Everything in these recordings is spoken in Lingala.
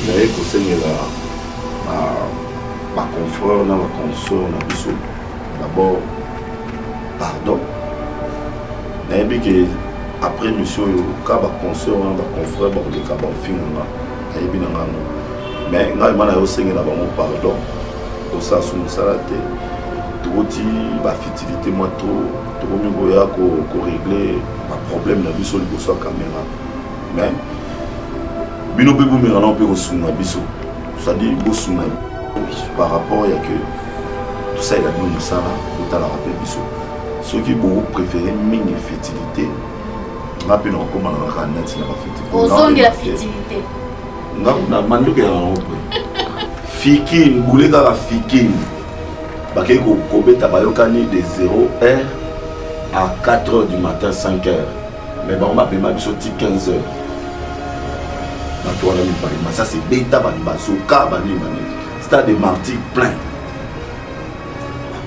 naye kosengela baconfrère na baconsort na biso d'abord pardon nayebi ke après mission oyo ka baconsort na baconfrère bakoleka bafinganga nayebi na ngano mais ngai ma na yo osengela bango pardon tosala so mosala te tokoti bafutilité mwa to tokomi koya koregle baproblème na biso liboso ya caméra mais bino mpe bomeka na mpe kosunga biso c'est-à-dire bosunga par rapport ya que tosalela bino mosala botalaka mpe biso soki bopréféré mingi fertilité nga mpe nakokomana kaka neti na bafertilité ozongela fertilité nga mandoki ya bango mpe fikine bule kaka fikine bakei kobeta bayokani de 0h à 4h du matin 5h mais bango bapema biso ti 15h bato wana mibalima ça c'est beta bani bazoka bani stade de martyr plein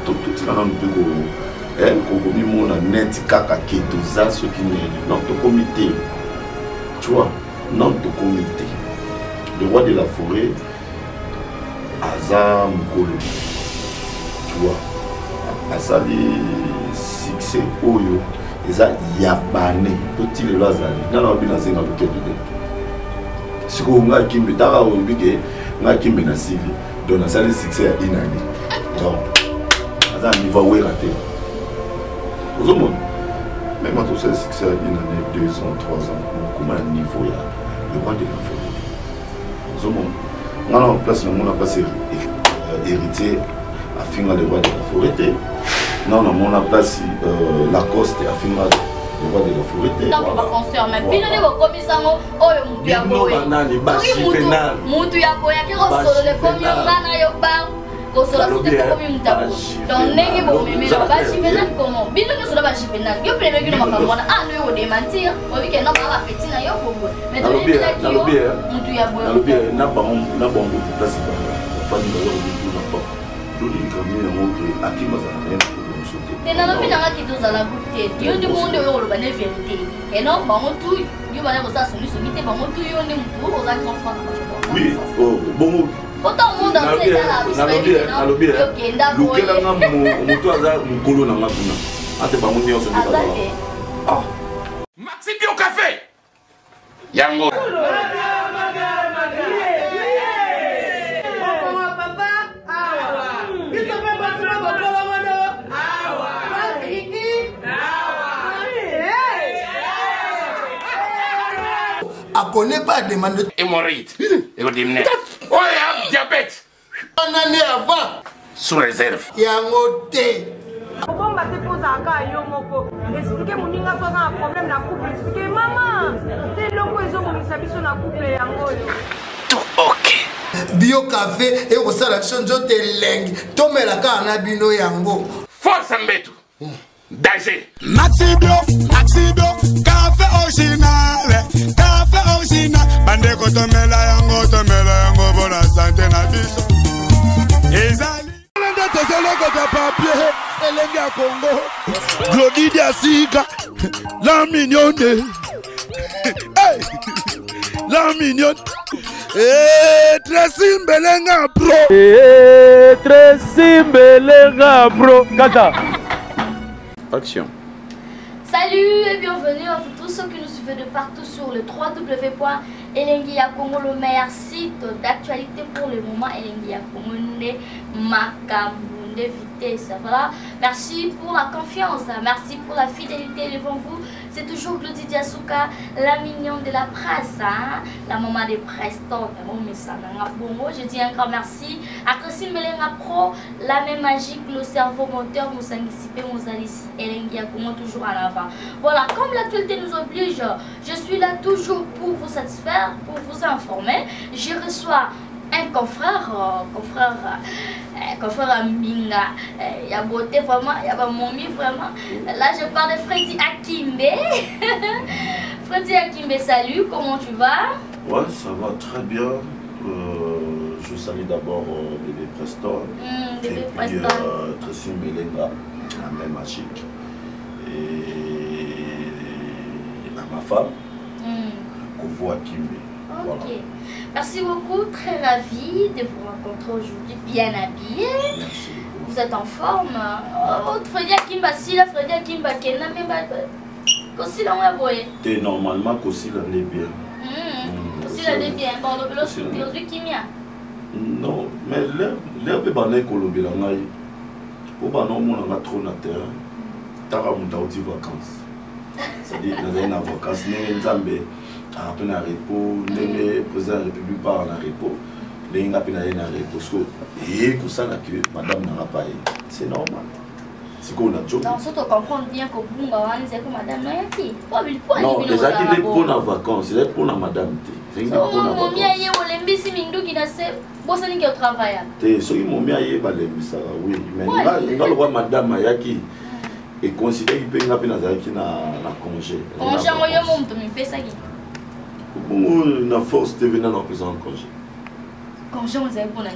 totika nanu mpe kokobimona neti kaka ke toza soki nini non tokomi te tu vois non tokomi te le roi de la forêt aza mokolo tu vois asali succès oyo eza ya bane toti lelo azali nana wabi nazenga loketo te sikoyo nga kimbe taka oyebi ke nga kimbe na sili donc nasali succès ya inani donc aza niveau wera te ozomona même atosali succès ya inani 2 ans 3 ans okoma na niveau ya le roi de la forêt ozomona nga na place na mona place héritier afinga le roi de la forêt te non na mona place Lacoste afinga le roi de la forêt te donc baconcer mais bino nde bokomisango oyo mutu ya boye mutu ya boye ake kosolo le fomi ngana yo ba kosolo sute kokomi mutabo donc ndenge bomemela bachivenal komo bino nyonso bachivenal yo pele kino makambo wana ano yo kodementir obike no baba petit na yo bobo mais toyebelaki yo mutu ya boye na bango place bafani bayo na papa loli likambo yango ke akimazala naye nalobi nanga ki tozala gute yo ndi monde oyo koloba ne vérité eno bango tu yo bana kosala songisongi te bango tu yo nde mutu oza grand fan oui bongo autant monde entier etala nalobi lukelanga moto aza mokolo nanga kuna ate bango nyonso Maxi Bio Café yango à connaît pas demande hémorroïde et au diminuer. Oh, il y a diabète. On en est avant. Sous réserve. Il y a un côté. Pourquoi on te pose à cas yomoko? Expliquez mon ninga soit un problème na couple. Expliquez maman. T'es loco ils ont mon sabi sur la couple yango. Tout ok. Bio café et au salon de lengue. Tomé la canne à bino yango. Force Mbetu. Danger. Maxi Bio, café original. Café original. Bande ko tomela yango pour la santé na biso. Ezali. Lende tozelo ko ta papier. Elenge ya Congo. Glody Diasika. La mignonne. Hey. La mignonne. Tracy Mbelenga Pro. Tracy Mbelenga Pro. Kata. Action. Salut et bienvenue à tous ceux qui nous suivent de partout sur le www.Elengia Congo, le meilleur site d'actualité pour le moment. Elengia Congo, Makambu, vitesse. Voilà. Merci pour la confiance, merci pour la fidélité devant vous. C'est toujours Glody Diasika, la mignonne de la presse, hein? La maman des Preston. Je dis un grand merci à Tracy Mbelenga Pro, la même magique, le cerveau moteur, Moussangisipe, Moussalisi, Elengia Congo, toujours à l'avant. Voilà, comme l'actualité nous oblige, je suis là toujours pour vous satisfaire, pour vous informer. Je reçois un confrère Minga, il y a beauté vraiment, il y a momie vraiment. Là je parle de Freddy Akimbe. Freddy Akimbe, salut, comment tu vas? Ouais, ça va très bien. Je salue d'abord bébé Preston et puis Tracy Mbelenga, la même magique, et ma femme, Kovo Akimbe. Ok. Merci beaucoup, très ravi de vous rencontrer aujourd'hui, bien habillé. Merci beaucoup. Vous êtes en forme. Oh, Freddy Akimba, si la Freddy Akimba, Kena, mais aussi là, on va voir. Et normalement, aussi là, est bien. Aussi là, est bien. Bon, le aujourd'hui, Kimia. Non, mais l'air peut banner Colombie là, pour banner au monde, on a trop na terre. T'as pas mon vacances. C'est-à-dire, nous avons des vacances, nous avons un repos, le président de la République part en repos, nous avons un repos. Et pour ça, madame n'a pas eu. C'est normal. C'est qu'on a joué. Donc, surtout comprendre bien que vous avez madame n'a pas eu. Non, les gens qui sont en vacances, c'est pour la madame. C'est pour la madame. C'est ceux qui m'ont mis à y aller, oui. Mais dans le roi madame Ayaki. Et considère qu'il peut y avoir un congé. Congé, la force de venir en faisant un congé. Congé, vous avez pour la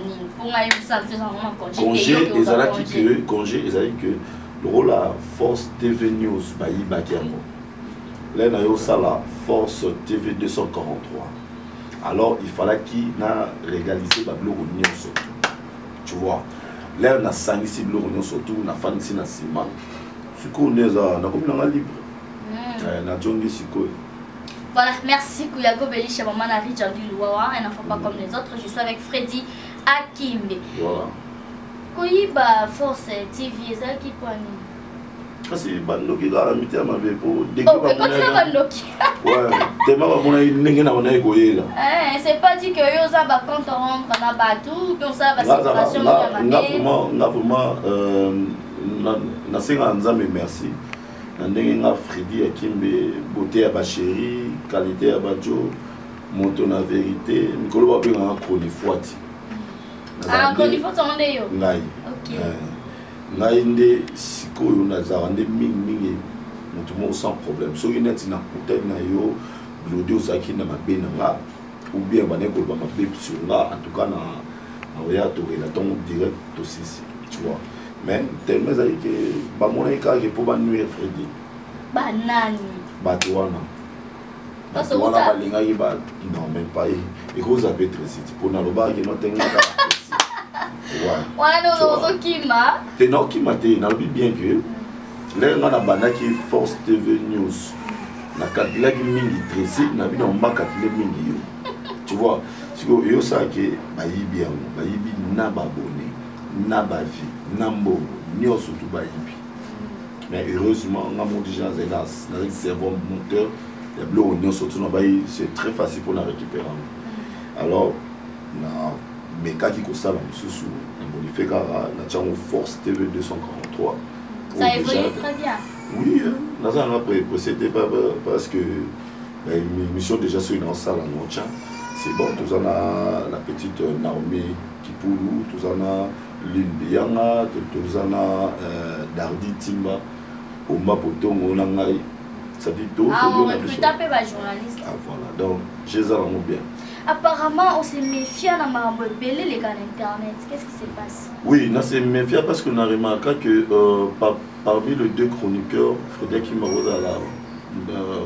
congé, que le rôle de la force TV News, là, il y a la force TV 243. Alors, il fallait qu'il ait légalisé le blog News. Tu vois, là, on a sangé le blog News surtout, on a fait un ciment. Voilà, merci Kouyago Belisha, maman a riche du Louawa, un enfant pas comme les autres. Je suis avec Freddy Akimbe. Voilà. Koyiba Force TV, c'est qui point. C'est Bandoki qui a mis à ma vie pour découvrir. Oh, continue Bandoki. Ouais, t'es ma maman n'a pas c'est pas dit que yo ça va quand on rentre dans bateau, qu'on ça va séparation merci. Nandenge Freddy Akimbe, beauté à ba chérie, qualité à ba jo, monton la vérité, Mikolo ba benga chronifuati. Ah, chronifuati on est yo. Ngai. OK. Ngai ndé sikoyo na zarande mingi mutumo sans problème. So ineti na kutana na yo, blodi osaki na mabena nga ou bien baneko ba mabe sur nga en tout cas na oya to la ton direct aussi, tu vois. Mais tellement ça que ba mona ikage pour ba nuire Freddy. Banani. Batouana. Batouana balinga yi ba non même pas et cause à Petre City pour na loba que non tenga ka. Ouais. Wana no kima. Te no kima te na lobi bien que là on a banaki Force TV News. Na katila ki mingi Tracy na bi na mbaka tile mingi yo. Tu vois, si yo ça que ba yi bien, ba yi bi na ba abonné, na ba vie. Nambo, nous surtout Baïbi. Mais heureusement, on a déjà un cerveau moteur, les bleus oignons surtout c'est très facile pour la récupérer. Alors, mais quand il y a ça, on fait une force TV 243. Ça évolue très bien. Oui, on a procédé parce que l'émission déjà sur une salle en Ocha. C'est bon, tout en a la petite Naomi Kipoulou, tout en a Limbianga, tout en a Dardi Timba, Oma Potongo Nangai. Ça dit tout. Ah, on recrute un peu les journalistes. Ah voilà, donc je les ai bien. Apparemment, on s'est méfié à les gars d'internet. Qu'est-ce qui se passe? Oui, on s'est méfié parce qu'on a remarqué que parmi les deux chroniqueurs, Frédéric Marosa,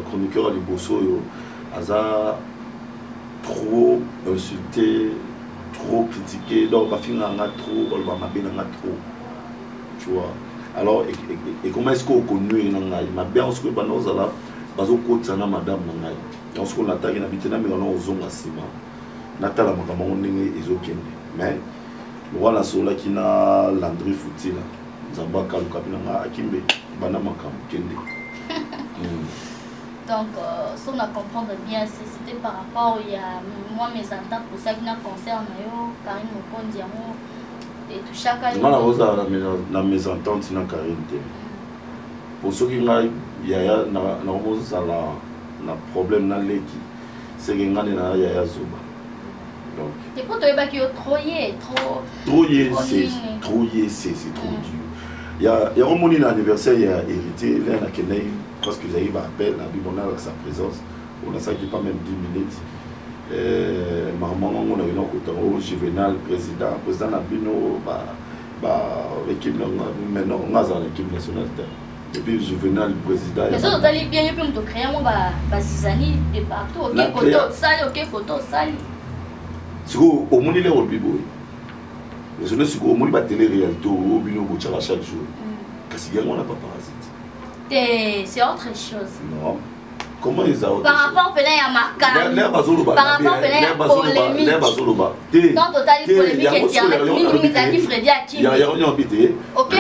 chroniqueur à Liboso, a trop insulté, trop critiqué, donc on a trop, on a trop. Tu vois. Alors, et comment est-ce qu'on connaît il m'a bien ce que nous allons bazo kotsana madame nangai. On se connaît na bitena mais on ozonga sima. Natala makambo ndenge ezokende. Mais voilà sola qui na Landry Foutila. Zamba kaluka binanga akimbe bana makambo kende. Donc, si on a comprendre bien, c'était par rapport il y a moi mes ententes pour ça qui n'a concerne Karine Mokondi et tout chacun. La mésentente na Karine. Pour ceux qui n'ont pas problème dans l'équipe, c'est que nous avons un Zoba. Et pour toi, il y a trop. Trouillé, c'est trop dur. Il y a un moment d'anniversaire, il y a hérité, là, il y a parce que vous avez un appel, avec sa présence, on a ça qui pas même 10 minutes. Maman, on a eu un Juvenal, président Nabino, l'équipe, maintenant, on a une équipe nationale. Depuis Juvenal, le président. Mais ça, tu as bien, il peut créer un zizani de partout. Ok, photo, sali, ok, photo, sali. Si vous au monde, il est au bibo. Mais je ne sais pas, au monde, il va télé-réalité au bino chaque jour. Parce qu'il y a un paparazzi. C'est autre chose. Non. Comment ils ont. Par rapport au pénal, il y a marqué. Par rapport au pénal, il y a polémique. Dans totalité polémique, il y a rien habité. Ok,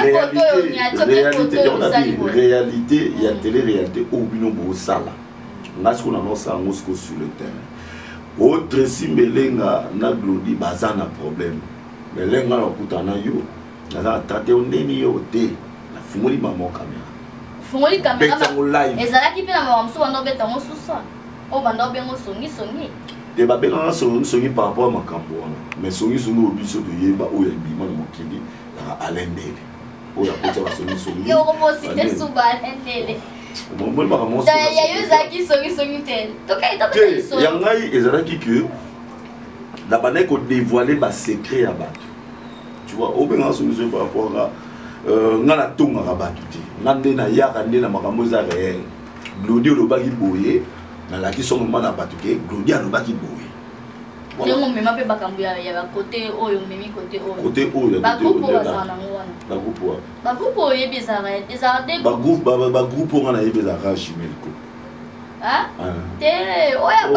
réalité, il y a télé-réalité au bino sala. On a ce qu'on annonce en Moscou sur le terrain. Autre si melenga na glodi bazana problème. Melenga na kutana yo. Na tate ondeni yo te. Na fumuli maman caméra. Fungoli caméra. Ezala ki pena ba mso bando beta mo susa. O bando bengo songi. De ba benga songi par rapport à makambo wana. Mais songi obiso de yeba o ya bima na mokili na alendele. O ya kota ba songi. Yo ko posite suba alendele. Bon ba mo. Da ya yo zaki songi tel. Tokai tokai so. Ya ngai ezala ki que la banane ko dévoiler ba secret à battre. Tu vois, au benga songi par rapport à ngana tonga rabatu te ngande na yaka nde na makambo za réel glodi olobaki boye na laki songo mana batu ke glodi alobaki boye ndengo mema pe bakambu ya côté oyo memi côté oyo ba groupe bazana ngwana ba groupe oyo bizarre de ba groupe ngana yebezaka Jimelko te oya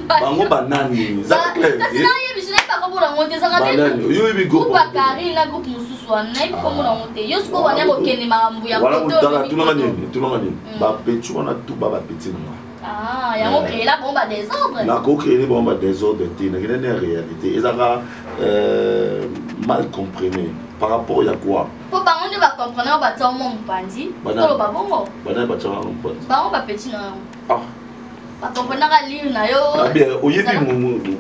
bango banani za clair kasi na yebisina pa ko bula ngote za ka yo yebi go ba kari na groupe mususu na ibi ko mona ngote yo siko wana ko kene makambu ya côté tunanga nini ba petu wana tu ba petit na yango créer la bombe à désordre na ko créer bombe à désordre te na kene réalité ezaka mal comprenez par rapport à quoi pour bango ne ba comprendre ba tsa mo mpandi to ba bongo bana ba tsa mo mpandi bango ba petit na ba comprendre ka lire na yo bien oyebi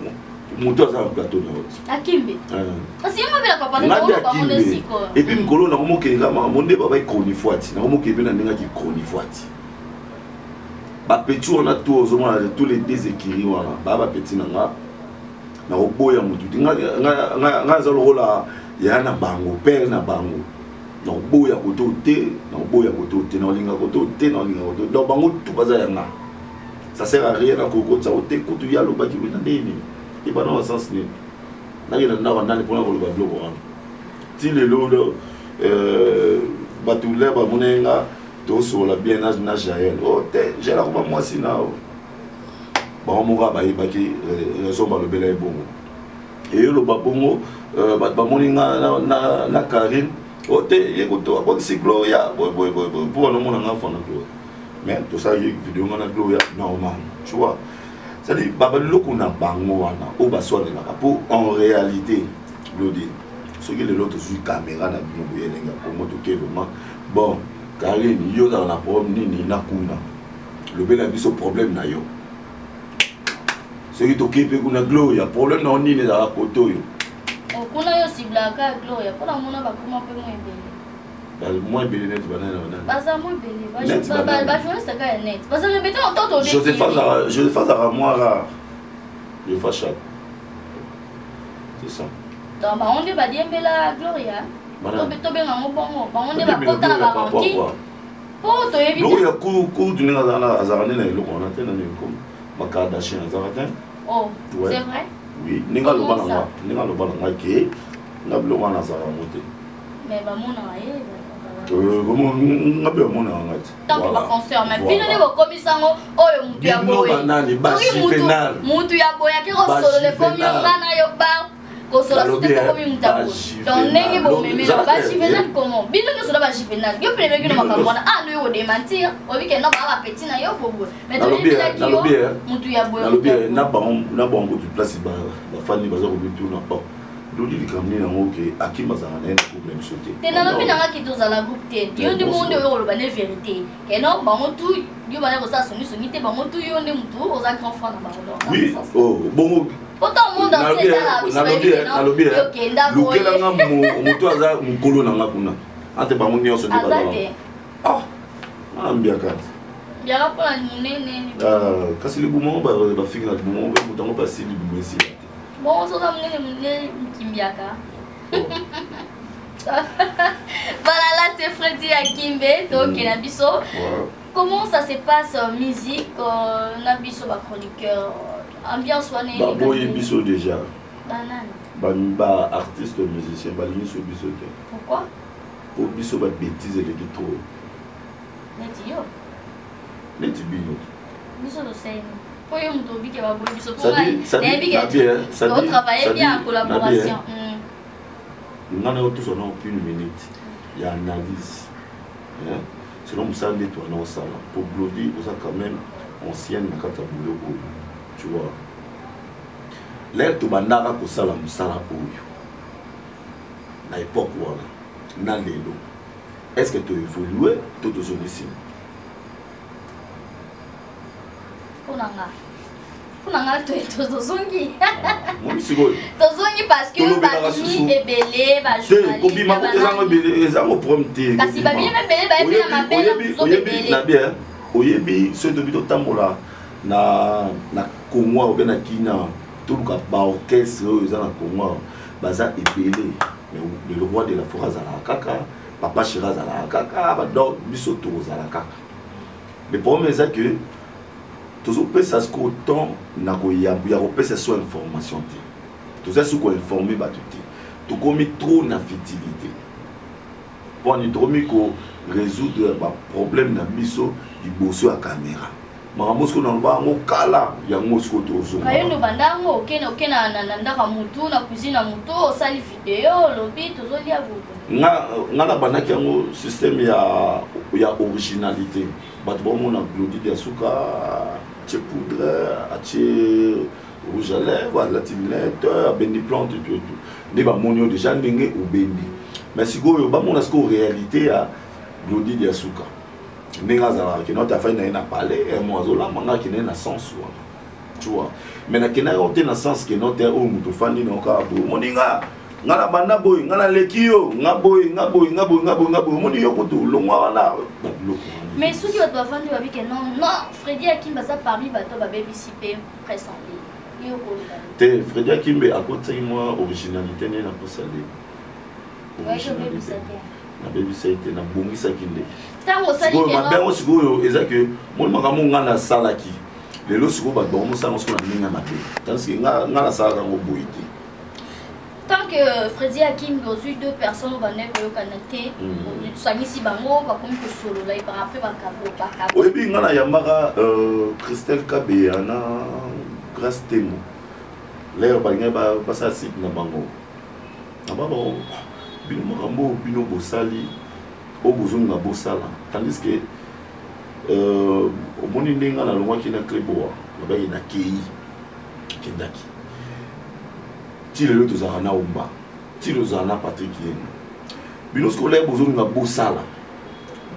muto za plateau na hoti akimbe kasi yema bila papa na bango ne siko et puis mkolo na mo kenga ma monde baba ikoni fuati na mo kebe na ndinga ki koni fuati ba petit on a tout aux hommes tous les déséquilibres wana baba petit na nga na oboya mutu nga za lola ya na bango père na bango na oboya koto te na olinga koto te donc bango tout baza ya nga ça sert à rien à koko ça ote koto ya loba ki na nini et pas dans le sens ni na yena na wanda ni pona ko loba blogo wana ti le lodo batule ba monenga to so la bien na jael o te j'ai la ko moi si na ba mo ga ba ki raison ba le bela bongo et le babongo ba moninga na Karine o te yekoto ba si Gloria boy pour no mona nga fona Gloria mais tout ça y vidéo na Gloria normal tu vois ça dit baba loko na bango wana o ba so na pour en réalité Glodi ce qui le l'autre sur caméra na bino boyelenga pour moto ke vraiment bon Karine yo dans la problème ni na kuna le bela biso problème na yo ce qui t'occupe kuna Gloria problème na ni na la koto yo kuna yo siblaka Gloria pour la mona ba kuma pe moins belé net banana baza moins belé ba journaliste ka net parce que répéter en temps Joseph Zara moi rare je fâche c'est ça donc ba onde ba diembela Gloria to be ngamo bongo ba onde ba kota na ba ranki po to yebi Gloria ku du ninga na Zara ne lo kona tena ni ko Makardashian Zara ten c'est vrai oui ninga lo bana ke na blo wana Zara mote mais ba mona ye ngabe mona ngati tant que ba concert mais bino ne bo komisango oyo mutu ya boye mutu ya boye ke ko solo le komi ngana yo ba ko solo te ko komi mutabo donc nenge bo meme ba chivenal comment bino ne solo ba chivenal yo prene que no makambona no yo démentir o bi ke no ba petit na yo bobo mais to bi la ki mutu ya boye na bon ko tu place ba fani ba za ko bitu na pas Lodi li kamni na ngoke akima za na problème sauté tena no bina nga kitu za la groupe te yo ndi monde yo lo ba ne vérité ke no ba mutu yo ba ne ko sa songi te ba mutu yo ndi mutu o za grand fan na ba lo oui oh bon pourtant monde entier na lobi yo kenda ko lukela nga mutu aza mukolo na nga kuna ante ba muni oso de ba ambia kat biara pour munene kasi le bumo ba fiki na bumo ba mutango ba sili bumo si bon, on s'en a amené kimbiaka. Voilà, là c'est Freddy Akimbe, donc Nabiso. Comment ça se passe en musique, Nabiso, ma chroniqueur, ambiance ou année? Boy Biso déjà. Banane. Bah artiste musicien, bah Biso Biso. Pourquoi? Pour Biso bah bêtise et les trop. Netio. Netibino. Biso le sait. Pour y monter que va boy Biso. Ça dit travailler bien en collaboration. On a tous une minute. Il y a analyse. Sinon, ça n'est pas non ça. Pour Blody, vous avez quand même ancienne dans le boulot. Tu vois. L'air tout bandara pour ça, la moussala oyo. Na époque voilà. Na lelo. Est-ce que tu as évolué tout au jour ici? Kunanga tu es tozongi. Moi c'est quoi? Tozongi parce que bami ebele ba journaliste. Kobi mako ezango ebele ezango prompte. Kasi babi ebele ba ebele na mapela. Oyebi na bien. Oyebi ce de bito tambola na Congo ou bien na Kina tout le ba orchestre ezana Congo baza ebele. Mais le roi de la forêt zala kaka, papa Chira zala kaka, ba do biso to zala kaka. Le problème c'est que toujours ça ce qu'autant n'a pas cette information tout ça ce qu'on informé bah tout commis trop na fertilité pour ni trop qu'on résoudre bah problème na biso il bosse à caméra maman ce qu'on en va au kala ya mosco tozo kayo no bandango okena na ndaka mutu na cuisine mutu osali vidéo lobi tozo lia butu nga banaki yango système ya originalité bato bon na Glody de Suka tu poudre, tu rouge à lèvres, la tinette, bendi plante, tout. N'est pas mon déjà n'engé ou bendi. Mais si vous avez mon réalité à Glody de Suka. N'enga zala qui n'a pas fait n'a parlé, et moi zola manga qui n'a sens tu vois. Mais n'a qui n'a aucun sens qui n'a pas au mutofani n'a pas beau. Moninga, n'a la banda boy, n'a la lekio, n'a boy, moni yokutu, longwa na. Mais ceux qui doivent vendre avec non, Freddy Akimbe ça parmi bateau ba baby CP presse en ligne. Te Freddy Akimbe à côté moi originalité n'est pas salé. Na baby c'était na bongisa kinde. Tango sali que ma bien aussi go eza que mon makamo ngana salaki. Lelo siko ba bo mo sango siko na ninga mabe. Tandis que ngana sala ngo boiti. Tant que Freddy Akimbe ont eu deux personnes au Banèque au Canada, Sanisi Bango va comme que solo là et par après va cabo. Oui, bien ngana yamara Christelle Kabé ana grâce temo. L'air bangé ba sa site na bango. Na ba bon bino makambo bino bosali au besoin na bosala. Tandis que au moni ninga na longwa ki na kleboa, na ba ina kei kindaki. Si le tout ça na umba si le ça na Patrick Yen bino scolaire besoin na bosala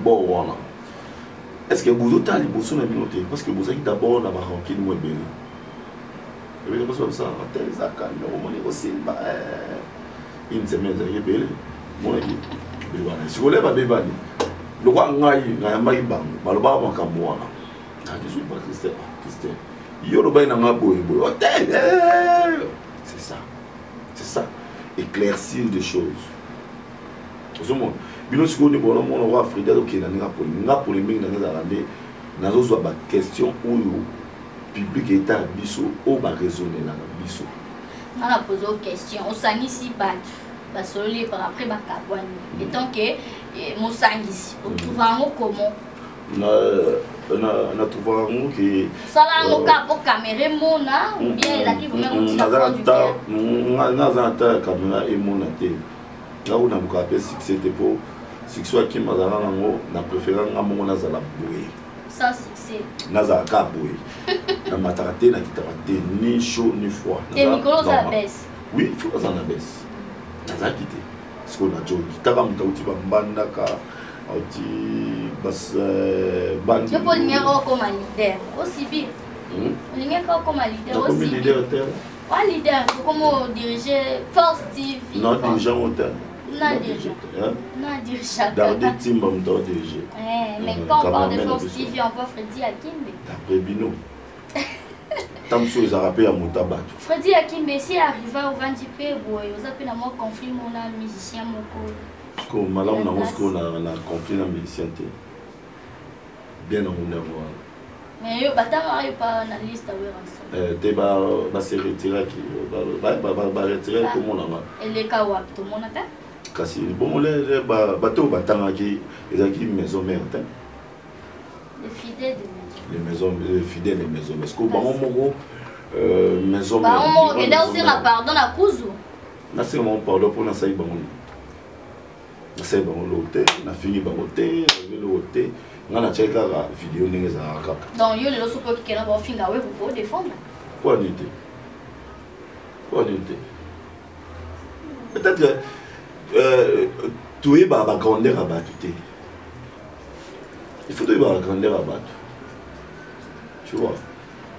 bon voilà est-ce que vous autres les besoin na binoté parce que vous avez d'abord na ba rankine moi belle et bien comme ça tel ça quand on moni aussi ba une semaine ça est belle moi dit bébani scolaire ba bébani le roi ngai na yamba ibang ba lo ba makambo wana na je suis pas Christian yo lo ba na ngabo hôtel c'est ça. C'est ça, éclaircir des choses. Tout le monde. Bino siko ni bono mon roi Frida donc il n'a polémique dans les arrêtés. Dans les autres questions où le public est à biso ou va raisonner dans biso. On a posé une question. On s'en ici bat. Bah soli par après bah kabouani. Et tant que mon sang ici. On trouve un mot comment. On a trouvé un mot qui ça là on a pour caméra mona ou bien il a qui vraiment on a du cœur on a caméra et mona té là on a beaucoup appelé succès pour succès qui m'a donné un mot na préféré un mot na zala boué sans succès na zala kaboué na mataraté na kitaraté ni chaud ni froid et micro ça baisse oui il faut ça na baisse na zala quitté ce qu'on a joli taba mutauti ba mbandaka oti bas band je peux lier comme leader aussi bien lier comme leader aussi comme leader terre pas leader comme diriger Force TV non dirigeant hôtel non dirigeant Dardé Timba m'doit diriger mais quand on parle de Force TV on voit Freddy Akimbe d'après Bino Tant que ça rappelle à Moutabat. Freddy Akimbe, si arrivé au Vandipé, vous avez un conflit, mon musicien, mon co. Comme madame, on a un conflit dans le musicien. Bien en honneur. Mais il n'y a pas de liste à voir. Se retirer comment on a. Et les cas où tout le monde a Kasi bon les bateaux battant qui est maison mère. Les fidèles de maison. Les fidèles des maisons. Parce que bon maison. Bah on regarde aussi la pardon à Kuzu. Na c'est mon pardon pour na sai bon. Na sai bon l'hôtel, na fini ba hôtel, l'hôtel. Ngana cheka la vidéo ninge za kaka. Donc yo le sopo qui kena ba finga we pour défendre. Quoi n'était. Peut-être que tu es ba grandeur à battre. Il faut de ba grandeur à battre. Tu vois,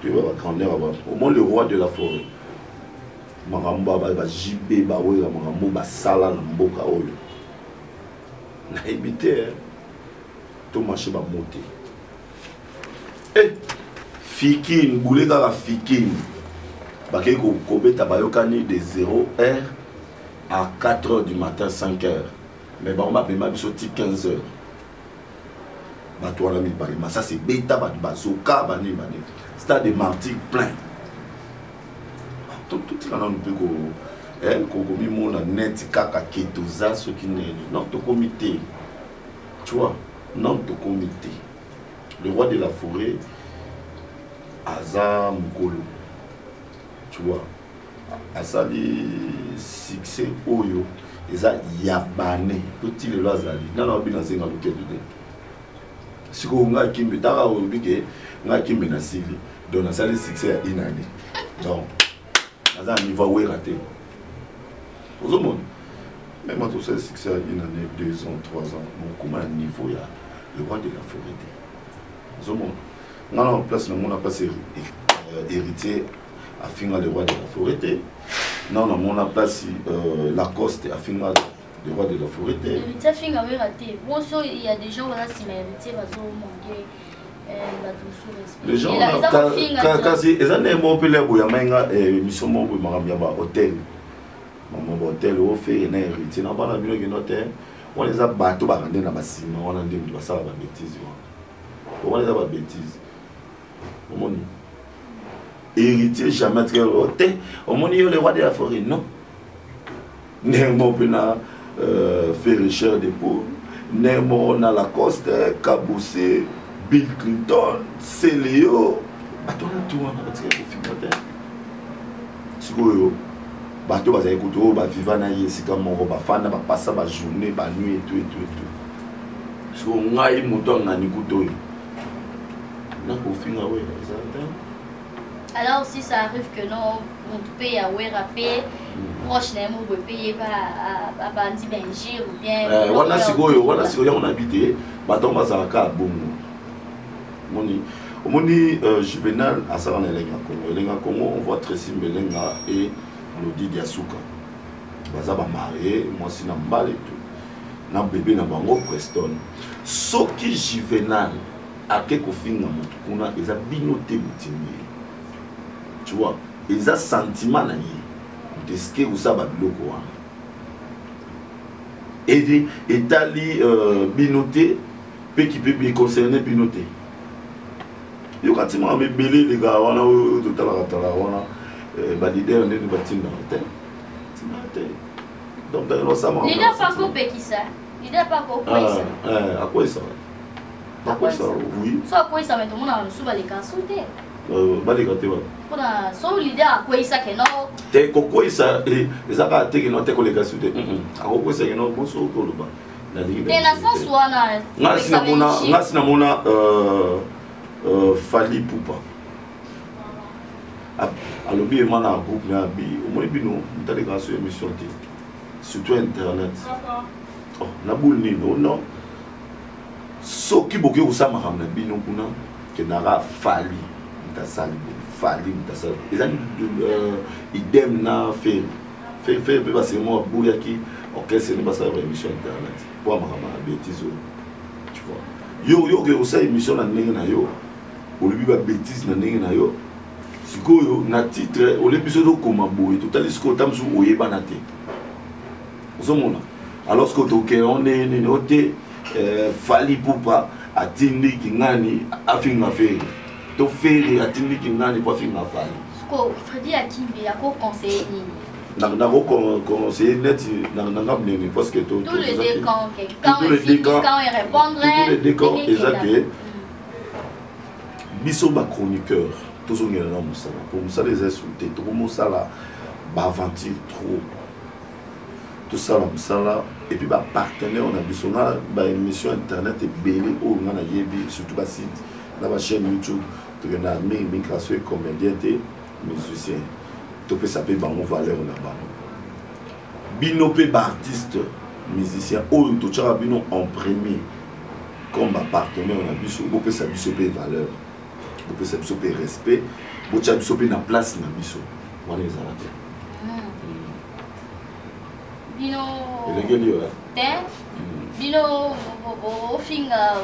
tu es ba grandeur à battre. Au moins le roi de la forêt. Maramba ba jibé ba we marambo ba sala na mboka oyo. Na habité tout marché va monter. Eh, Fikin, boule la Fikin. Baké ko kobeta bayokani de 0h à 4h du matin, 5h. Mais bah on m'a payé sorti 15h. Bah toi la mi parle, mais ça c'est bêta bazoka bani. Stade de Martigues plein. Tout ça on peut ko ko mi mon net kaka ketoza ce qui n'est notre comité. Tu vois, notre comité. Le roi de la forêt Aza Mukolo. Tu vois, Asali succès Oyo, Eza Yabane, petit le Lazali. Non, bien c'est dans le cas de. Si on a qui me dara au bique, on a qui me nasili. Donc Asali succès à une année. Donc, Aza niveau où est raté. Aux hommes, même quand on sait succès à une année, 2 ans, 3 ans, mon comment un niveau il y a le roi de la forêt. Aux hommes, on a en place le monde a passé héritier. Afin le roi de la forêt. Non, on a placé Lacoste afin le roi de la forêt. Il y a des gens qui méritent les gens, quand ils ont un peu de mission, hôtel. Mon hôtel, au fait, il y a héritier. On les a battus, on a des bêtises. On les a bêtises. Héritier jamais très hôtel. Au moins, il y a le roi de la forêt, non. Némo pena fait recherche de peau. Némo na Lacoste, Caboussé, Bill Clinton, Célio. Attends, tout le monde a tiré pour filmer. Si vous bateau va écouter, va vivre na yesi comme on va faire, va passer la journée, la nuit et tout. Si on a un mouton na nikuto, na pour finir ouais, alors si ça arrive que non, on paye à Wérapé, proche d'un mot, on paye pas à Bandi Benjir ou bien. On a si on habité, bateau Mazaraka à Bongo. Moni Juvenal à Saran Elenga Congo, on voit Tracy Melenga et Lodi Diasuka. Baza ba marié, moi si na mbal et tout. Na bébé na bango Preston. Soki Juvenal a quelque fin na mutukuna, ils a binoté boutinier. Tu vois, ils ont sentiment de ce que vous avez biloko. Et Italie binoté, peut qui peut bien concerner binoté. Yo quand tu m'as belé les gars, on a tout à l'heure, on a leader on est bâtiment dans l'hôtel. Donc dans ça il n'a pas coupé qui ça. Il n'a pas coupé ça. À quoi ça? À quoi ça? Oui. Soit à quoi ça mais tout le monde a souvent les cas sautés. Voilà, so l'idée à quoi ça que non te koko ça et ça va te que non te collègues sur des à quoi ça que non bon so ko ba na ligue de na sens wana ngasina mona Fali Poupa alobi mana groupe na bi au moins bino mutale ka sur émission surtout internet oh na boule ni non so ki boke usama kamna bino kuna ke nara Fali Fali ils ont idem na fait parce que moi bouya qui ok c'est pas ça émission internet pour ma bêtise tu vois yo que ça émission na ndenge na yo au lieu ba bêtise na ndenge na yo sikoyo na titre ole biso do koma boye totali sikoyo tamsu oyeba na te ozomona alors que toke on est noté fali pupa atindi kingani afinga feri to feri atindi kingani po afinga fali siko Freddy Akimbe yako conseiller nini na conseiller net na ngabneni parce que tous les deux quand il répondrait tous les deux quand exact biso ba chroniqueur tous on est là pour ça les insulter tout comme ça là ba aventure trop tout ça là et puis ba partenaire on a biso na ba émission internet et belé au on a yebi surtout ba site na ba chaîne YouTube to na migration comédien et musicien to peut s'appeler ba mon valeur na ba bino pe ba artiste musicien ou to tchara bino en premier comme ba partenaire on a biso bo peut sa biso pe valeur bo peut sa biso pe respect bo tcha biso pe na place na biso wana ezala te bino elegeli te bino ofinga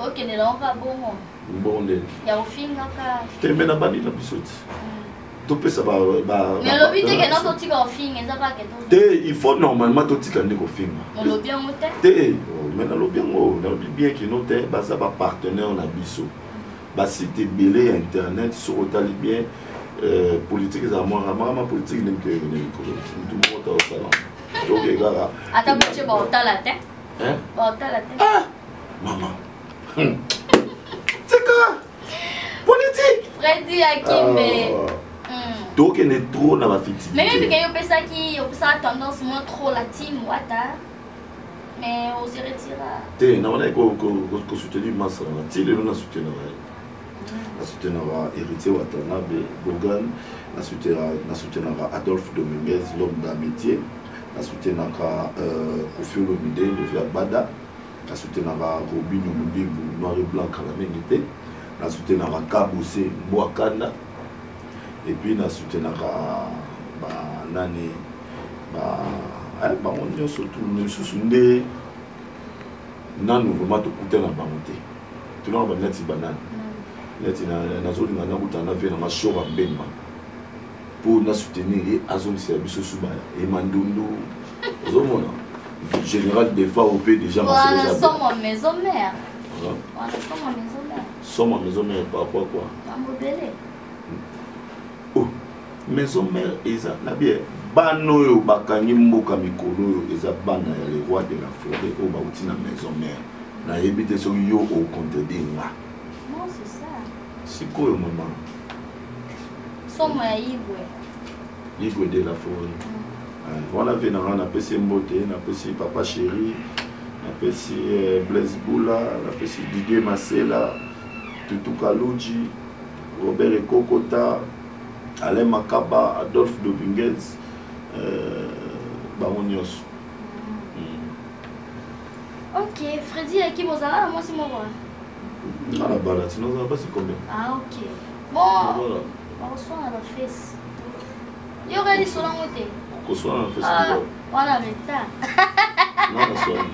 okendela onka bongo bonde ya ofinga ka te mena bani na biso ti topesa ba mais lobi te ke non totika ofinga eza pa ke to te il faut normalement totika ndeko finga lobi yango te te mena lobi yango na lobi bien que no te baza ba partenaire na biso ba site belé internet sur otali bien politique za moi politique nem ke nem ko tout le monde au salon donc gars ata bache ba otala te ba otala te maman c'est quoi politique Freddy Akimbe donc il est trop dans la fiti mais même que yo pesa qui ça tendance moins trop la team wata mais on se retira te na on a ko soutenir massa na tile na soutenir na soutenir héritier Watanabe Bogan na soutenir Adolphe Dominguez l'homme d'un métier na soutenir Kofi Olomide de Verbada na soutenir Robinho Mudimbu noir et blanc Kalamengite na soutenir Kabose Mwakanda et puis na soutenir ba nani ba on est surtout nous sous-sondé nanu vraiment to kuta na bangote tu n'as pas neti banane neti na zone na kuta na ve na mashora mbemba pour na soutenir azoni service suba et mandundo ozomona général des fois au pays déjà voilà sommes maison mère voilà sommes maison mère par rapport à quoi ambobele oh maison mère eza na bien bano yo bakangi mboka mikolo yo eza bana ya le roi de la forêt o ba uti na maison mère na yebite so yo au contredire nga non c'est ça sikoyo maman somo ya Igwe de la forêt wana ve na ngana pesi mbote na pesi papa chéri na pesi Blaise Boula na pesi Didier Masela Tutu Kaluji Robert Ekokota Alain Makaba Adolphe Dominguez Baron Nyos. Ok, Freddy Akimbe Ozala, moi c'est mon roi. Ah la balade, sinon ça va pas c'est combien. Ah ok. Bon, on reçoit à la fesse. Il y aurait des solons côté. Qu'on soit à la fesse. Ah, voilà, mais ça. Non, la soirée.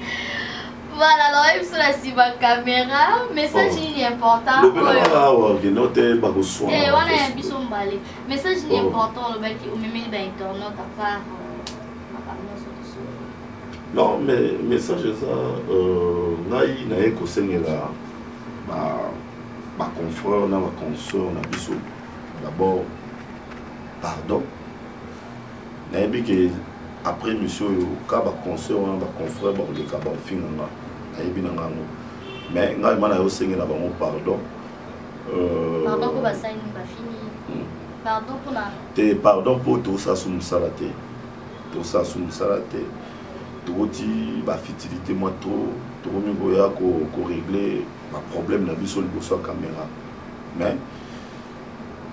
Voilà, alors il sur la ciba caméra, message important. Le bel que note ba go soin. Eh, on a un bison balé. Message important le bel qui au même ben internaute à part non, mais message ça nai na eko sengela ba confrère na ba consort na biso. D'abord pardon. Na bi que après monsieur ka ba consort na ba confrère ba le ka ba finanga. Mais ngai mana yo sengela ba mon pardon. Pardon pour ba sign ba fini. Pardon pour la. Te pardon pour tout ça sous salate. Tout ça sous salate. Tout ba futilité moi trop mieux ya ko régler ma problème na biso liboso caméra. Mais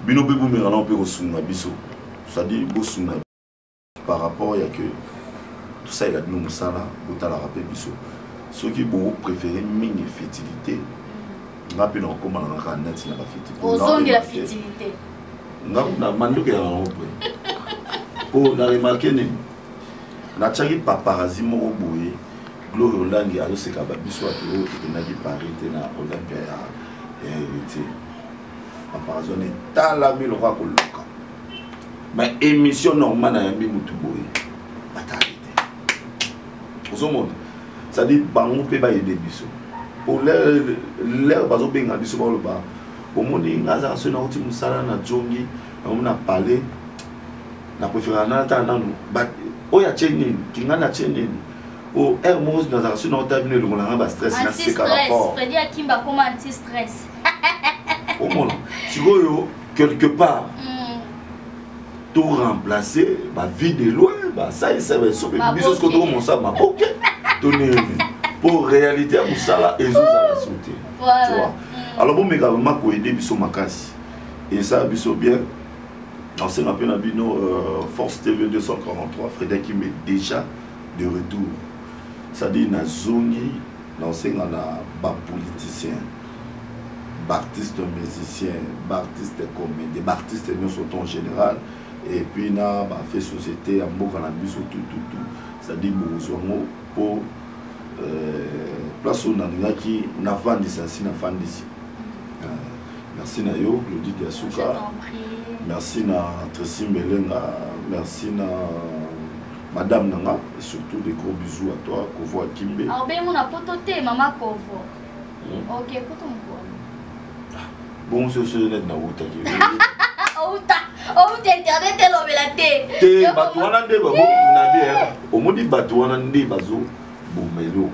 bino be bumi ngana pe ko sunga biso. Ça dit bo sunga par rapport ya que tout ça il a nous musala botala rappel biso. Ceux qui vous préférez mini fertilité, n'a pas non comment on a net na fertilité. Ozongi la fertilité. Na manduke ya ngopre. Pour na remarquer ni na chaki paparazzi moko boye Glory Olangi azo seka ba biso ato na ki Paris te na Olympia ya héritier. Paparazzi est la ville roi koloka. Mais émission normale na yambi mutuboy. Batalité. Vous monde. Ça dit bango pe ba aider biso. Pour l'air bazo benga biso ba lo ba. Au monde ngaza so na uti musala na jongi, on a parlé na préféré na ta nanu. Ba oya chenini, kinga na chenini. O hermos dans un son terminé le monde ba stress na c'est rapport. Freddy Akimba comme anti-stress. Au monde. Si vous quelque part tout remplacer ba vie de loin ba ça il servait sur biso ce que tout mon ça ma OK. Donner pour réalité à musala et zo la sauter. Tu vois. Alors bon mégalement ko aider biso makasi. Et ça biso bien. Dans ce rappel na bino Force TV 243 Frédéric qui met déjà de retour. Ça dit na zongi dans ce na ba politicien. Artistes musiciens, artistes comédiens, artistes en général, et puis na ba fait société à Mokanabus tout. Ça dit besoin pour place où on qui n'a pas d'ici, n'a pas d'ici. Merci na yo, Claudie Diasuka. Merci na Tracy Melenga, merci na Madame Nanga, et surtout des gros bisous à toi, Kovo Akimbe. Alors ben on a pototé maman Kovo. OK, écoute mon bon, c'est net na wuta ki. Internet est l'obélate. Te batwana nde ba bo na bien. O modi batwana nde bazo bomelo.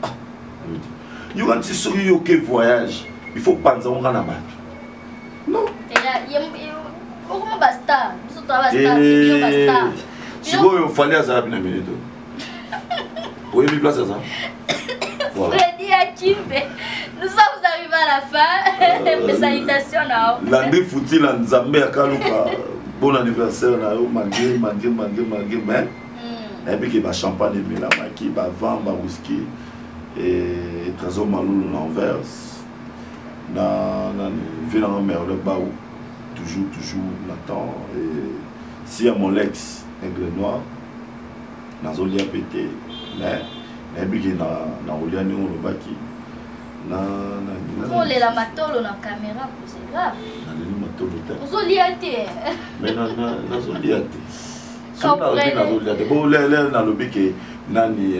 Ah, you want to see you que voyage. Il faut penser on na bato. Non. Comment basta? Biso to basta, bio basta. Si vous fallait ça na minute. Oui, mi place ça. Freddy Akimbe. Nous sommes arrivés à la fin. Mes salutations. L'année fouti la Nzambe à Kaluka. Bon anniversaire na yo malgré mais et puis qui va champagne et la qui va vin ba whisky et trésor malou l'envers na ville en mer le baou toujours Nathan et si à mon lex aigle noir na zolia pété mais et puis na olia ni on le baki na la matolo na caméra c'est grave. Vous liate. Mais na liate. So na liate. Bon na lobi ke nani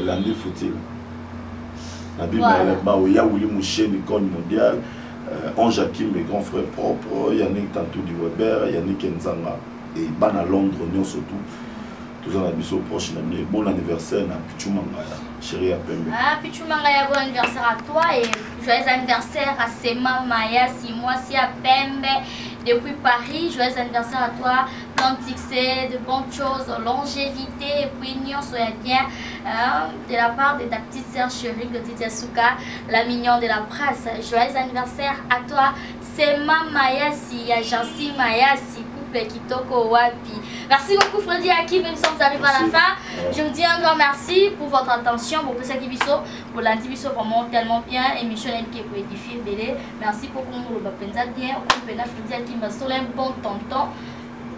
landi foutil. Na bi ba o ya wuli mouché Nicole mondial, Ange Hakim mes grands frères propres, Yannick Tantou du Weber, Yannick Nzanga et ban à Londres non surtout. Tous en abisso proche na bon anniversaire na Pichumanga chérie à Pembe. Ah Pichumanga bon anniversaire à toi et joyeux anniversaire à Sema Maya 6 mois si à Pembe depuis Paris. Joyeux anniversaire à toi, plein de succès, de bonnes choses, longévité et puis union soyez bien de la part de ta petite sœur chérie Claudie Diasuka, la mignonne de la presse. Joyeux anniversaire à toi Sema Maya si à Jancy Maya si Kitoko Wapi. Merci beaucoup Freddy Akim, nous sommes arrivés à la fin. Je vous dis un grand merci pour votre attention, pour Pesaki Bisso, pour l'anti-bisso vraiment tellement bien, émission qui est pour édifier Bélé. Merci pour qu'on nous le bien, on peut Freddy Akim va sur un bon tonton.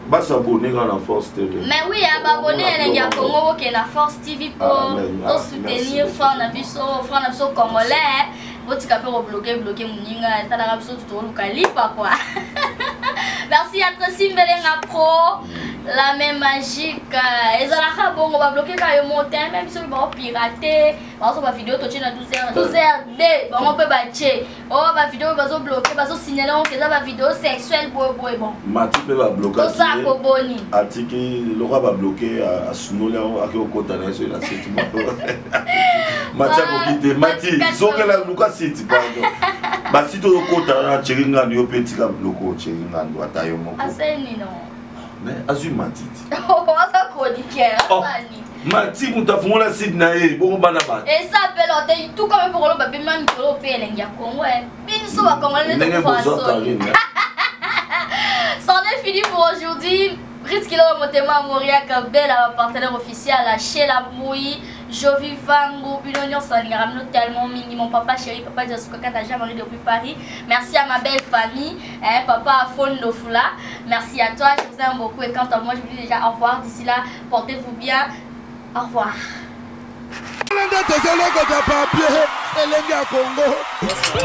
Bah s'abonner à la Force TV. Mais oui, abonner à la Congo qui est la Force TV pour soutenir Frana Bisso congolais. Votre capé bloqué Mouninga, t'as la Bisso tout le calibre quoi. Merci à Tracy Melenga Pro, la même magique. Et ça la bon, on va bloquer quand il monte, même si on va pirater. On va vidéo toucher dans 12h. On peut battre. On va vidéo va bloquer, va signaler on fait ça vidéo sexuelle bon. Mati peut va bloquer. Tout ça boni. Atiki Laura va bloquer à Sunola à Kokotana sur la site. Mati a quitté Mati, zoke la Lucas City pardon. Ba si to Kokotana chiringa ni opeti ka bloko chiringa ndo atayo moko. Aseni non. Mais azu matiti. Oh, ça chroniqueur, Fanny. Mati mutafunga la site na e bon bana ba. Et ça appelle hôtel tout comme pour le bébé même pour le pays l'engia Congo. Bien so va Congo de façon. C'en est fini pour aujourd'hui. Prince Kilo Motema Moria Kabel, partenaire officiel à chez la Bouille. Jovi Vango, Bulognon, Sangaramno, tellement mini, mon papa chéri, papa Diasuka Kataja, depuis Paris. Merci à ma belle famille, papa Afondo Fula. Merci à toi, je vous aime beaucoup et quant à moi, je vous dis déjà au revoir. D'ici là, portez-vous bien. Au revoir.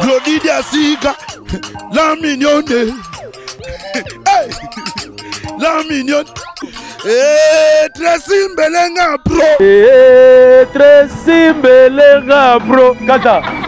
Glody Asika, la mignonne. Hey, la mignonne. Tracy Mbelenga bro. Tracy Mbelenga bro. Kata.